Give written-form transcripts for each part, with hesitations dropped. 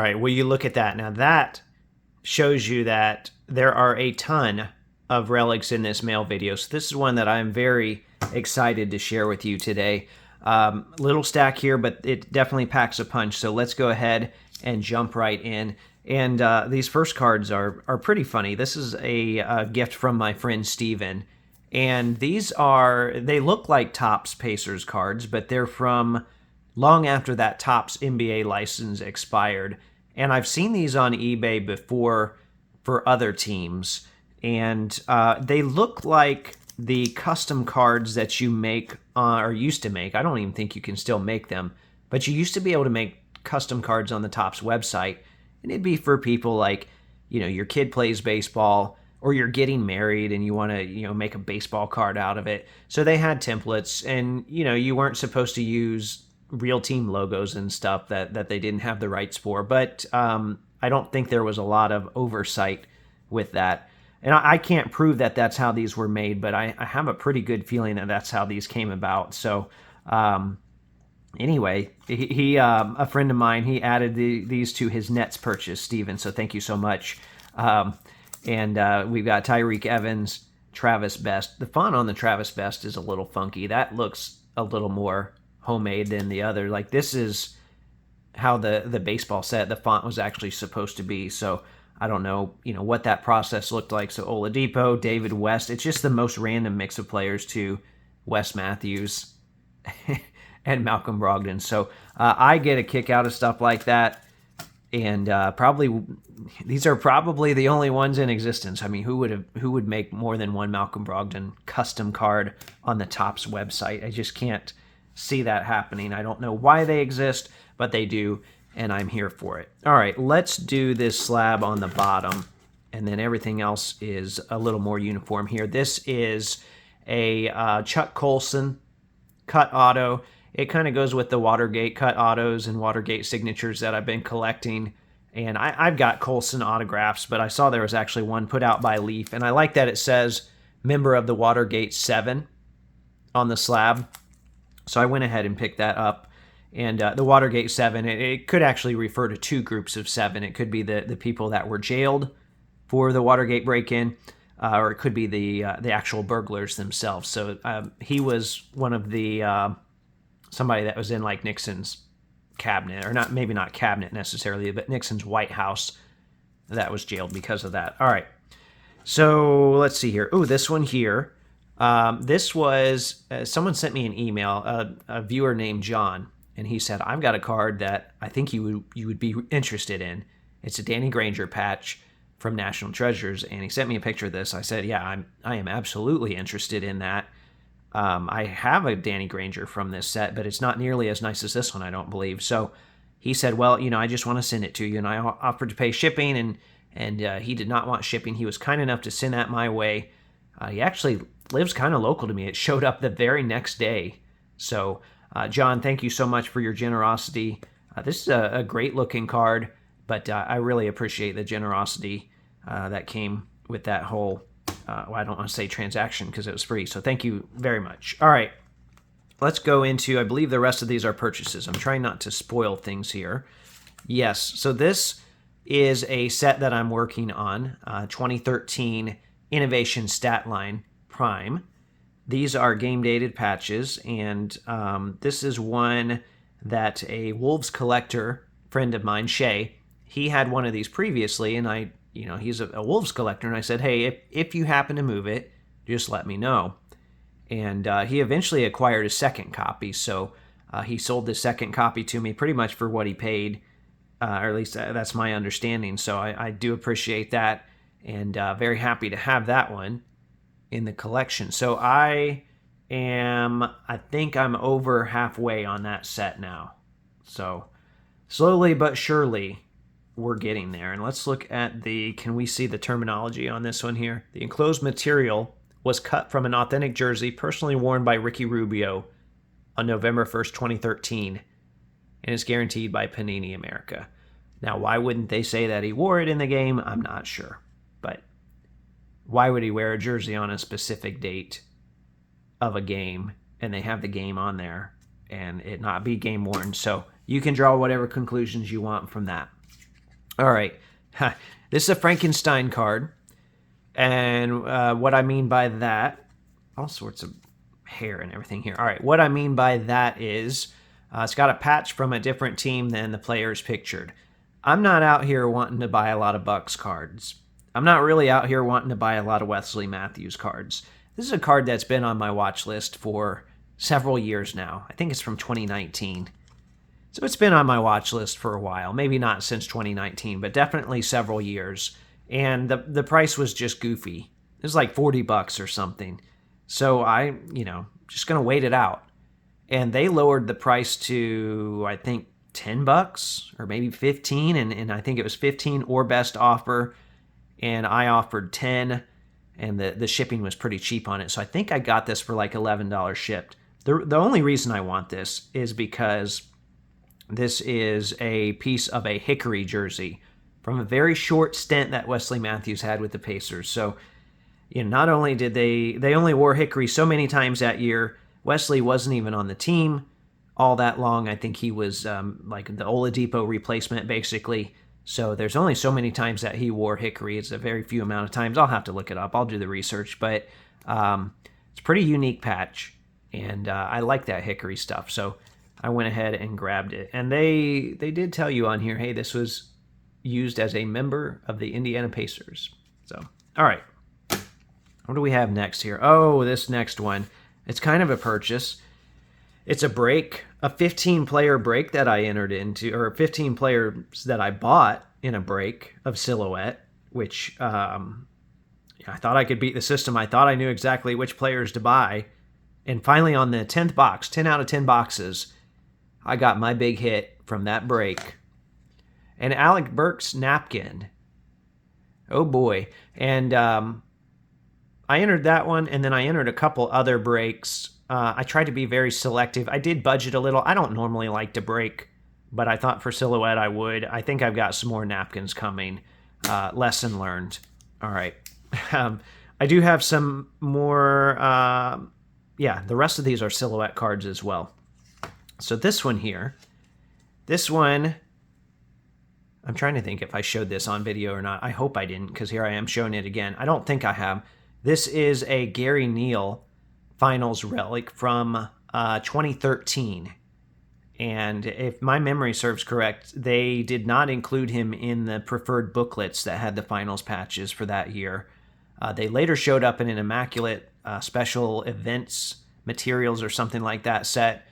right, well, you look at that. Now that shows you that there are a ton of relics in this mail video. So this is one that I'm very excited to share with you today. Little stack here, but it definitely packs a punch. So let's go ahead and jump right in. And these first cards are pretty funny. This is a gift from my friend Steven. And they look like Topps Pacers cards, but they're from long after that Topps NBA license expired. And I've seen these on eBay before for other teams. And they look like the custom cards that you make, or used to make. I don't even think you can still make them. But you used to be able to make custom cards on the Topps website. And it'd be for people like, your kid plays baseball, or you're getting married and you want to, make a baseball card out of it. So they had templates, and, you weren't supposed to use real team logos and stuff that they didn't have the rights for. But I don't think there was a lot of oversight with that. And I can't prove that that's how these were made, but I have a pretty good feeling that that's how these came about. So anyway, he a friend of mine, he added these to his Nets purchase, Steven. So thank you so much. And we've got Tyreek Evans, Travis Best. The font on the Travis Best is a little funky. That looks a little more homemade than the other. Like, this is how the baseball set, the font was actually supposed to be. So I don't know, what that process looked like. So Oladipo, David West. It's just the most random mix of players too. Wes Matthews and Malcolm Brogdon. So I get a kick out of stuff like that. And these are probably the only ones in existence. I mean, who would make more than one Malcolm Brogdon custom card on the Topps website? I just can't see that happening. I don't know why they exist, but they do, and I'm here for it. All right, let's do this slab on the bottom, and then everything else is a little more uniform here. This is a Chuck Colson cut auto. It kind of goes with the Watergate cut autos and Watergate signatures that I've been collecting. And I've got Colson autographs, but I saw there was actually one put out by Leaf. And I like that it says member of the Watergate 7 on the slab. So I went ahead and picked that up. And the Watergate 7, it could actually refer to two groups of 7. It could be the people that were jailed for the Watergate break-in, or it could be the actual burglars themselves. So he was one of the... somebody that was in like Nixon's cabinet, or maybe not cabinet necessarily, but Nixon's White House, that was jailed because of that. All right. So let's see here. Oh, this one here. This was, someone sent me an email, a viewer named John, and he said, I've got a card that I think you would be interested in. It's a Danny Granger patch from National Treasures, and he sent me a picture of this. I said, yeah, I am absolutely interested in that. I have a Danny Granger from this set, but it's not nearly as nice as this one, I don't believe. So he said, well, I just want to send it to you. And I offered to pay shipping, and he did not want shipping. He was kind enough to send that my way. He actually lives kind of local to me. It showed up the very next day. So, John, thank you so much for your generosity. This is a great-looking card, but I really appreciate the generosity that came with that whole... I don't want to say transaction because it was free, so thank you very much. All right, let's go into, I believe the rest of these are purchases. I'm trying not to spoil things here. Yes, so this is a set that I'm working on, 2013 Innovation Stat Line Prime. These are game-dated patches, and this is one that a Wolves collector friend of mine, Shay, he had one of these previously, and he's a Wolves collector, and I said, hey, if you happen to move it, just let me know. And he eventually acquired a second copy, so he sold the second copy to me pretty much for what he paid, or at least that's my understanding. So I do appreciate that, and very happy to have that one in the collection. So I think I'm over halfway on that set now. So slowly but surely, we're getting there. And let's look at can we see the terminology on this one here? The enclosed material was cut from an authentic jersey personally worn by Ricky Rubio on November 1st, 2013, and is guaranteed by Panini America. Now, why wouldn't they say that he wore it in the game? I'm not sure. But why would he wear a jersey on a specific date of a game, and they have the game on there, and it not be game worn? So you can draw whatever conclusions you want from that. All right. This is a Frankenstein card. And what I mean by that, all sorts of hair and everything here. All right. What I mean by that is it's got a patch from a different team than the players pictured. I'm not out here wanting to buy a lot of Bucks cards. I'm not really out here wanting to buy a lot of Wesley Matthews cards. This is a card that's been on my watch list for several years now. I think it's from 2019. So it's been on my watch list for a while. Maybe not since 2019, but definitely several years. And the price was just goofy. It was like $40 or something. So I, just going to wait it out. And they lowered the price to, I think, $10 or maybe 15, and I think it was 15 or best offer, and I offered 10, and the shipping was pretty cheap on it. So I think I got this for like $11 shipped. The only reason I want this is because this is a piece of a Hickory jersey from a very short stint that Wesley Matthews had with the Pacers. So, not only did they only wore Hickory so many times that year, Wesley wasn't even on the team all that long. I think he was like the Oladipo replacement, basically. So there's only so many times that he wore Hickory. It's a very few amount of times. I'll have to look it up. I'll do the research. But it's a pretty unique patch, and I like that Hickory stuff. So I went ahead and grabbed it. And they did tell you on here, hey, this was used as a member of the Indiana Pacers. So, all right. What do we have next here? Oh, this next one. It's kind of a purchase. It's a break, a 15-player break that I entered into, or 15 players that I bought in a break of Silhouette, which I thought I could beat the system. I thought I knew exactly which players to buy. And finally on the 10th box, 10 out of 10 boxes, I got my big hit from that break. And Alec Burks napkin. Oh boy. And I entered that one, and then I entered a couple other breaks. I tried to be very selective. I did budget a little. I don't normally like to break, but I thought for Silhouette I would. I think I've got some more napkins coming. Lesson learned. All right. I do have some more. The rest of these are Silhouette cards as well. So this one here, I'm trying to think if I showed this on video or not. I hope I didn't, because here I am showing it again. I don't think I have. This is a Gary Neal Finals relic from 2013. And if my memory serves correct, they did not include him in the preferred booklets that had the finals patches for that year. They later showed up in an immaculate special events materials or something like that set.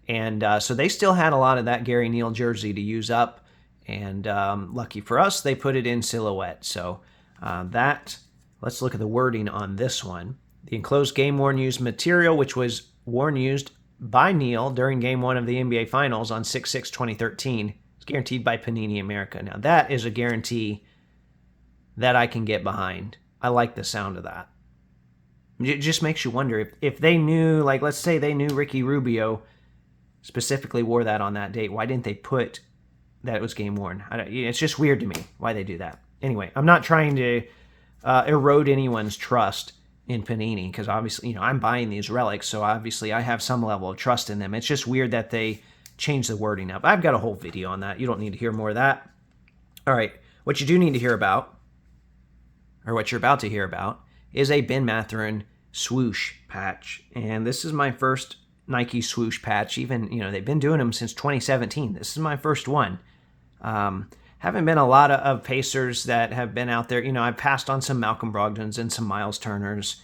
And so they still had a lot of that Gary Neal jersey to use up. And lucky for us, they put it in Silhouette. So let's look at the wording on this one. The enclosed game-worn used material, which was worn used by Neal during Game 1 of the NBA Finals on 6/6/2013, is guaranteed by Panini America. Now, that is a guarantee that I can get behind. I like the sound of that. It just makes you wonder if they knew, like, let's say they knew Ricky Rubio specifically wore that on that date. Why didn't they put that it was game-worn? It's just weird to me why they do that. Anyway, I'm not trying to erode anyone's trust in Panini, because obviously, I'm buying these relics, so obviously I have some level of trust in them. It's just weird that they changed the wording up. I've got a whole video on that. You don't need to hear more of that. All right, what you do need to hear about, or what you're about to hear about, is a Ben Mathurin swoosh patch. And this is my first Nike swoosh patch. Even, they've been doing them since 2017. This is my first one. Haven't been a lot of Pacers that have been out there. I've passed on some Malcolm Brogdons and some Miles Turners.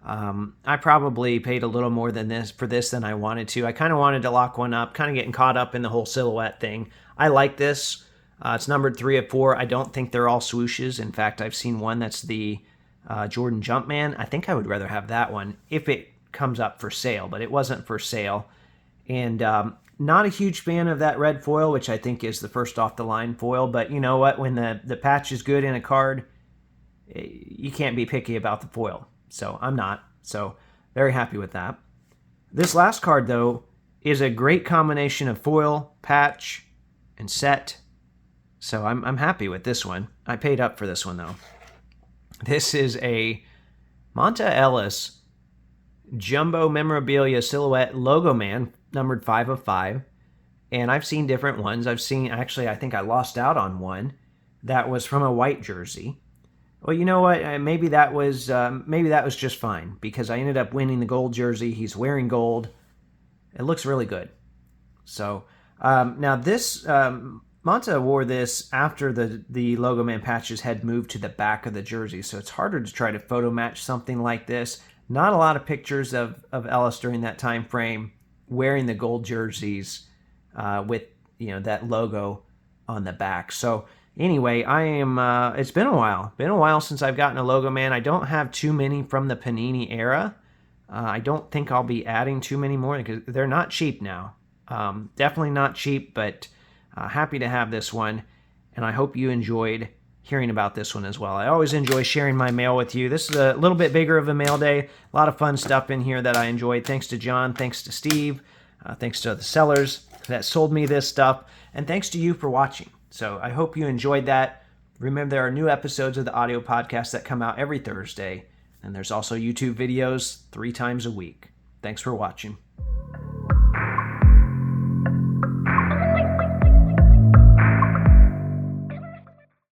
I probably paid a little more than this than I wanted to. I kind of wanted to lock one up, kind of getting caught up in the whole Silhouette thing. I like this. It's numbered 3 of 4. I don't think they're all swooshes. In fact, I've seen one that's the Jordan Jumpman. I think I would rather have that one if it comes up for sale, but it wasn't for sale. And not a huge fan of that red foil, which I think is the first off the line foil. But you know what? When the patch is good in a card, you can't be picky about the foil. So I'm not. So very happy with that. This last card, though, is a great combination of foil, patch, and set. So I'm happy with this one. I paid up for this one, though. This is a Monta Ellis Jumbo Memorabilia Silhouette Logoman, numbered 5 of 5. And I've seen different ones. I think I lost out on one. that was from a white jersey. Well, you know what? Maybe that was just fine because I ended up winning the gold jersey. He's wearing gold. It looks really good. So now this Manta wore this after the Logoman patches had moved to the back of the jersey, so it's harder to try to photo match something like this. Not a lot of pictures of Ellis during that time frame wearing the gold jerseys with that logo on the back. So anyway, I am. It's been a while since I've gotten a Logoman. I don't have too many from the Panini era. I don't think I'll be adding too many more because they're not cheap now. Definitely not cheap, but happy to have this one, and I hope you enjoyed hearing about this one as well. I always enjoy sharing my mail with you. This is a little bit bigger of a mail day. A lot of fun stuff in here that I enjoyed. Thanks to John, thanks to Steve, thanks to the sellers that sold me this stuff, and thanks to you for watching. So I hope you enjoyed that. Remember, there are new episodes of the audio podcast that come out every Thursday, and there's also YouTube videos 3 times a week. Thanks for watching.